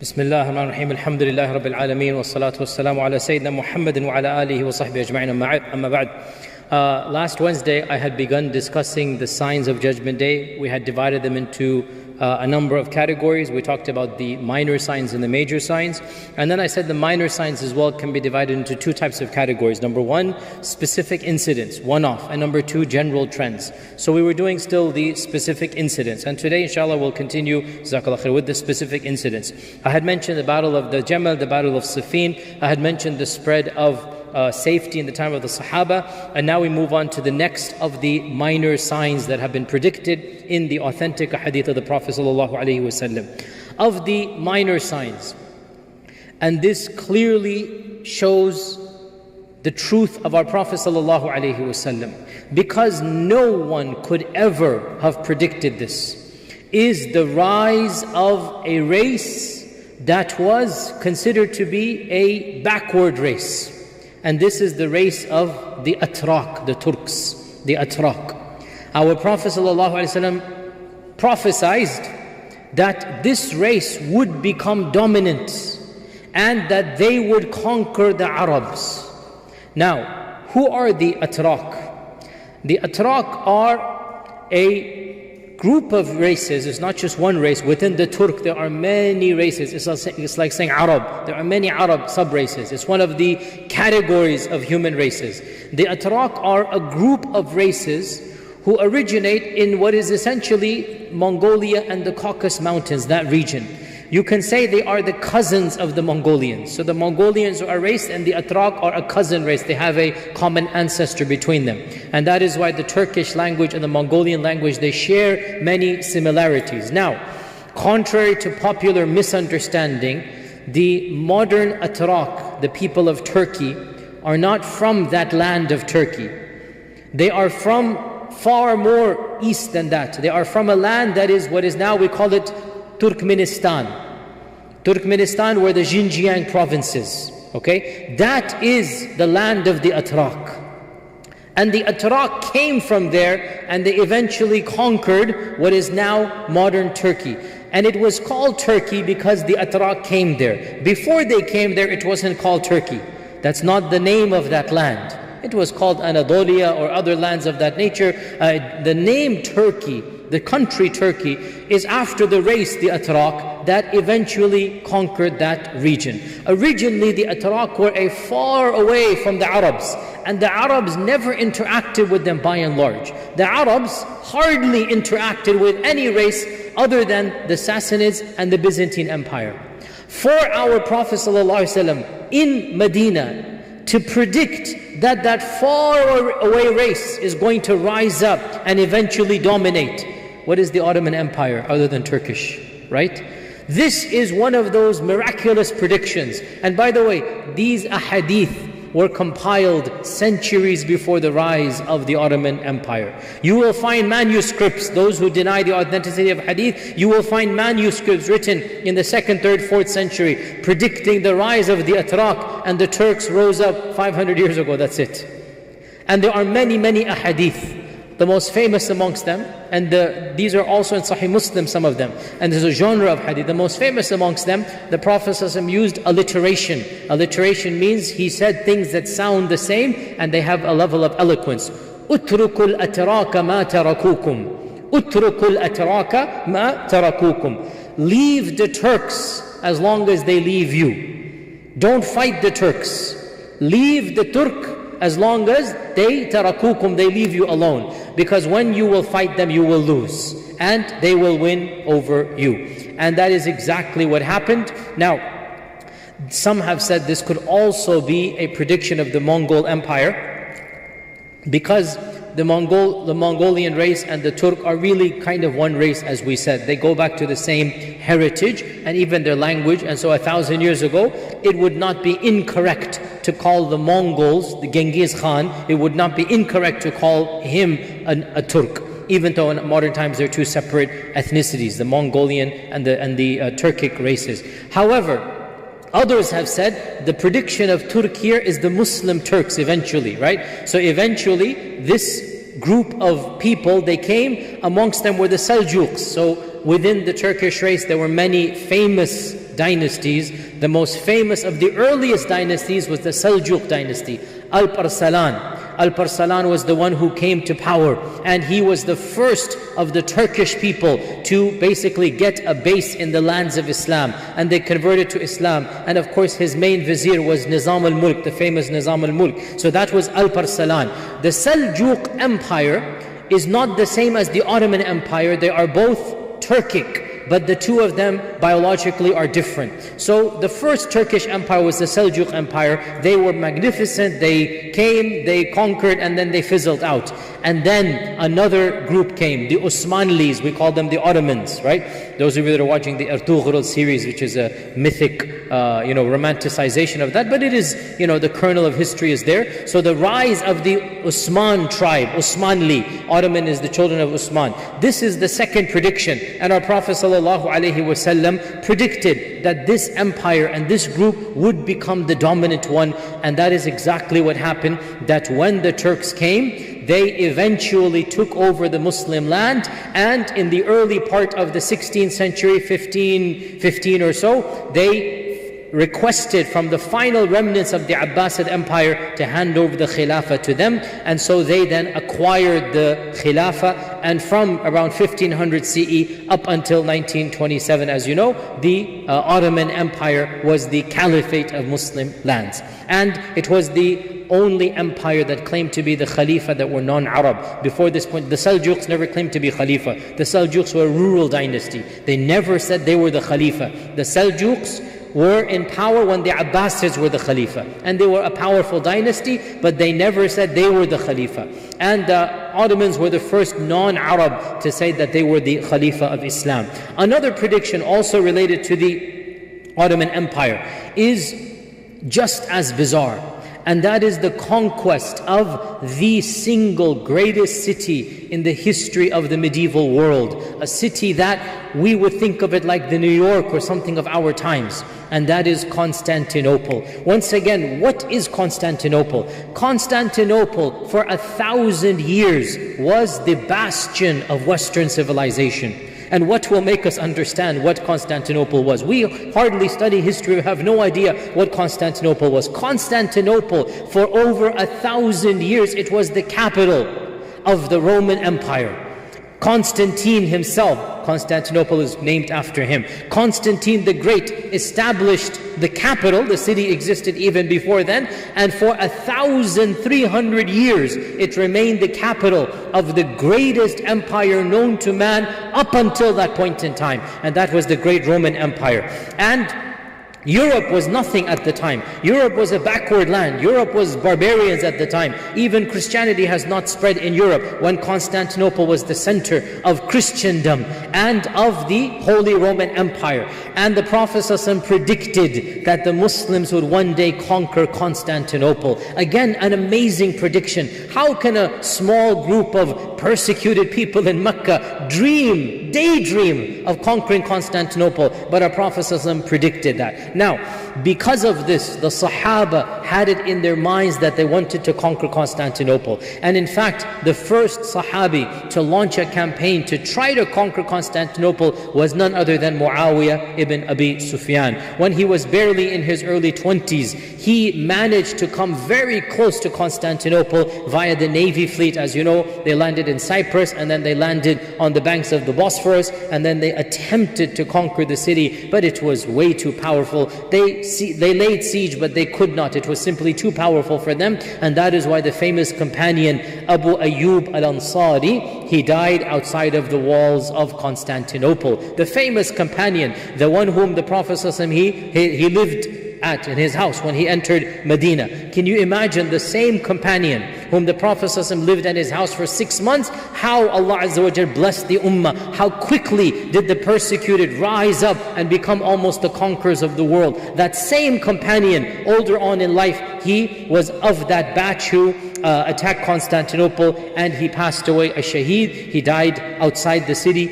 Bismillah ar-Rahman ar-Rahim, alhamdulillah rabbil alameen, wa salatu wa salamu ala Sayyidina Muhammadin wa ala alihi wa sahbihi ajma'in, amma ba'd. Last Wednesday I had begun discussing the signs of Judgment Day. We had divided them into a number of categories. We talked about the minor signs and the major signs. And then I said the minor signs as well can be divided into two types of categories. Number one, specific incidents, one-off. And number two, general trends. So we were doing still the specific incidents. And today, inshallah, we'll continue, Jazakallah khair, with the specific incidents. I had mentioned the battle of the Jamal, the battle of Siffin. I had mentioned the spread of safety in the time of the Sahaba, and now we move on to the next of the minor signs that have been predicted in the authentic hadith of the Prophet ﷺ. Of the minor signs, and this clearly shows the truth of our Prophet ﷺ, because no one could ever have predicted this, is the rise of a race that was considered to be a backward race. And this is the race of the Atrak, the Turks, the Atrak. Our Prophet ﷺ prophesied that this race would become dominant and that they would conquer the Arabs. Now, who are the Atrak? The Atrak are a group of races. It's not just one race. Within the Turk there are many races. It's like saying Arab. There are many Arab sub-races. It's one of the categories of human races. The Atrak are a group of races who originate in what is essentially Mongolia and the Caucasus Mountains, that region. You can say they are the cousins of the Mongolians. So the Mongolians are a race and the Atrak are a cousin race. They have a common ancestor between them. And that is why the Turkish language and the Mongolian language, they share many similarities. Now, contrary to popular misunderstanding, the modern Atrak, the people of Turkey, are not from that land of Turkey. They are from far more east than that. They are from a land that is what is now, we call it Turkmenistan. Turkmenistan, where the Xinjiang province is. Okay? That is the land of the Atrak. And the Atrak came from there and they eventually conquered what is now modern Turkey. And it was called Turkey because the Atrak came there. Before they came there, it wasn't called Turkey. That's not the name of that land. It was called Anatolia or other lands of that nature. The name Turkey, the country Turkey, is after the race, the Atrak, that eventually conquered that region. Originally, the Atrak were far away from the Arabs, and the Arabs never interacted with them by and large. The Arabs hardly interacted with any race other than the Sassanids and the Byzantine Empire. For our Prophet ﷺ in Medina to predict that that far away race is going to rise up and eventually dominate. What is the Ottoman Empire other than Turkish, right? This is one of those miraculous predictions. And by the way, these ahadith were compiled centuries before the rise of the Ottoman Empire. You will find manuscripts, those who deny the authenticity of hadith, you will find manuscripts written in the 2nd, 3rd, 4th century predicting the rise of the Atrak, and the Turks rose up 500 years ago, that's it. And there are many, many ahadith. The most famous amongst them, and these are also in Sahih Muslim, some of them, and there's a genre of hadith. The most famous amongst them, the Prophet ﷺ used alliteration. Alliteration means he said things that sound the same and they have a level of eloquence. Utrukul atraka ma tarakukum. Utrukul atraka ma tarakukum. Leave the Turks as long as they leave you. Don't fight the Turks. Leave the Turk as long as they tarakukum, they leave you alone. Because when you will fight them, you will lose. And they will win over you. And that is exactly what happened. Now, some have said this could also be a prediction of the Mongol Empire, because the Mongolian race and the Turk are really kind of one race, as we said. They go back to the same heritage and even their language. And so 1,000 years ago, it would not be incorrect to call the Mongols, the Genghis Khan, it would not be incorrect to call him a Turk. Even though in modern times they're two separate ethnicities, the Mongolian and the Turkic races. However, others have said the prediction of Turk here is the Muslim Turks eventually, right? So eventually this group of people, they came, amongst them were the Seljuks. So within the Turkish race there were many famous dynasties, the most famous of the earliest dynasties was the Seljuk dynasty, Alp-Arsalan. Alp-Arsalan was the one who came to power, and he was the first of the Turkish people to basically get a base in the lands of Islam, and they converted to Islam. And of course his main vizier was Nizam al-Mulk, the famous Nizam al-Mulk. So that was Alp-Arsalan. The Seljuk Empire is not the same as the Ottoman Empire. They are both Turkic, but the two of them biologically are different. So the first Turkish empire was the Seljuk Empire. They were magnificent, they came, they conquered, and then they fizzled out. And then another group came, the Osmanlis, we call them the Ottomans, right? Those of you that are watching the Ertugrul series, which is a mythic, romanticization of that, but it is, the kernel of history is there. So the rise of the Osman tribe, Osmanli, Ottoman is the children of Osman. This is the second prediction, and our Prophet ﷺ predicted that this empire and this group would become the dominant one, and that is exactly what happened, that when the Turks came, they eventually took over the Muslim land, and in the early part of the 16th century, 15 or so, they requested from the final remnants of the Abbasid Empire to hand over the Khilafah to them, and so they then acquired the Khilafah, and from around 1500 CE up until 1927, as you know, the Ottoman Empire was the Caliphate of Muslim lands. And it was the only empire that claimed to be the Khalifa that were non-Arab. Before this point, the Seljuks never claimed to be Khalifa. The Seljuks were a rural dynasty. They never said they were the Khalifa. The Seljuks were in power when the Abbasids were the Khalifa. And they were a powerful dynasty, but they never said they were the Khalifa. And the Ottomans were the first non-Arab to say that they were the Khalifa of Islam. Another prediction also related to the Ottoman Empire is just as bizarre, and that is the conquest of the single greatest city in the history of the medieval world. A city that we would think of it like the New York or something of our times, and that is Constantinople. Once again, what is Constantinople? Constantinople for 1,000 years was the bastion of Western civilization. And what will make us understand what Constantinople was? We hardly study history, we have no idea what Constantinople was. Constantinople, for over 1,000 years, it was the capital of the Roman Empire. Constantine himself, Constantinople is named after him. Constantine the Great established the capital. The city existed even before then, and for 1,300 years it remained the capital of the greatest empire known to man up until that point in time, and that was the great Roman Empire. And Europe was nothing at the time. Europe was a backward land. Europe was barbarians at the time. Even Christianity has not spread in Europe when Constantinople was the center of Christendom and of the Holy Roman Empire. And the Prophet ﷺ predicted that the Muslims would one day conquer Constantinople. Again, an amazing prediction. How can a small group of persecuted people in Mecca daydream of conquering Constantinople? But our Prophet ﷺ predicted that. Now, because of this, the Sahaba had it in their minds that they wanted to conquer Constantinople. And in fact, the first Sahabi to launch a campaign to try to conquer Constantinople was none other than Muawiyah ibn Abi Sufyan. When he was barely in his early 20s, he managed to come very close to Constantinople via the navy fleet. As you know, they landed in Cyprus, and then they landed on the banks of the Bosphorus, and then they attempted to conquer the city, but it was way too powerful. They laid siege, but they could not. It was simply too powerful for them, and that is why the famous companion Abu Ayyub al-Ansari, he died outside of the walls of Constantinople. The famous companion, the one whom the Prophet ﷺ, he lived in his house when he entered Medina. Can you imagine the same companion whom the Prophet ﷺ lived in his house for 6 months, how Allah Azza wa Jal blessed the ummah, how quickly did the persecuted rise up and become almost the conquerors of the world. That same companion, older on in life, he was of that batch who attacked Constantinople, and he passed away a shaheed. He died outside the city.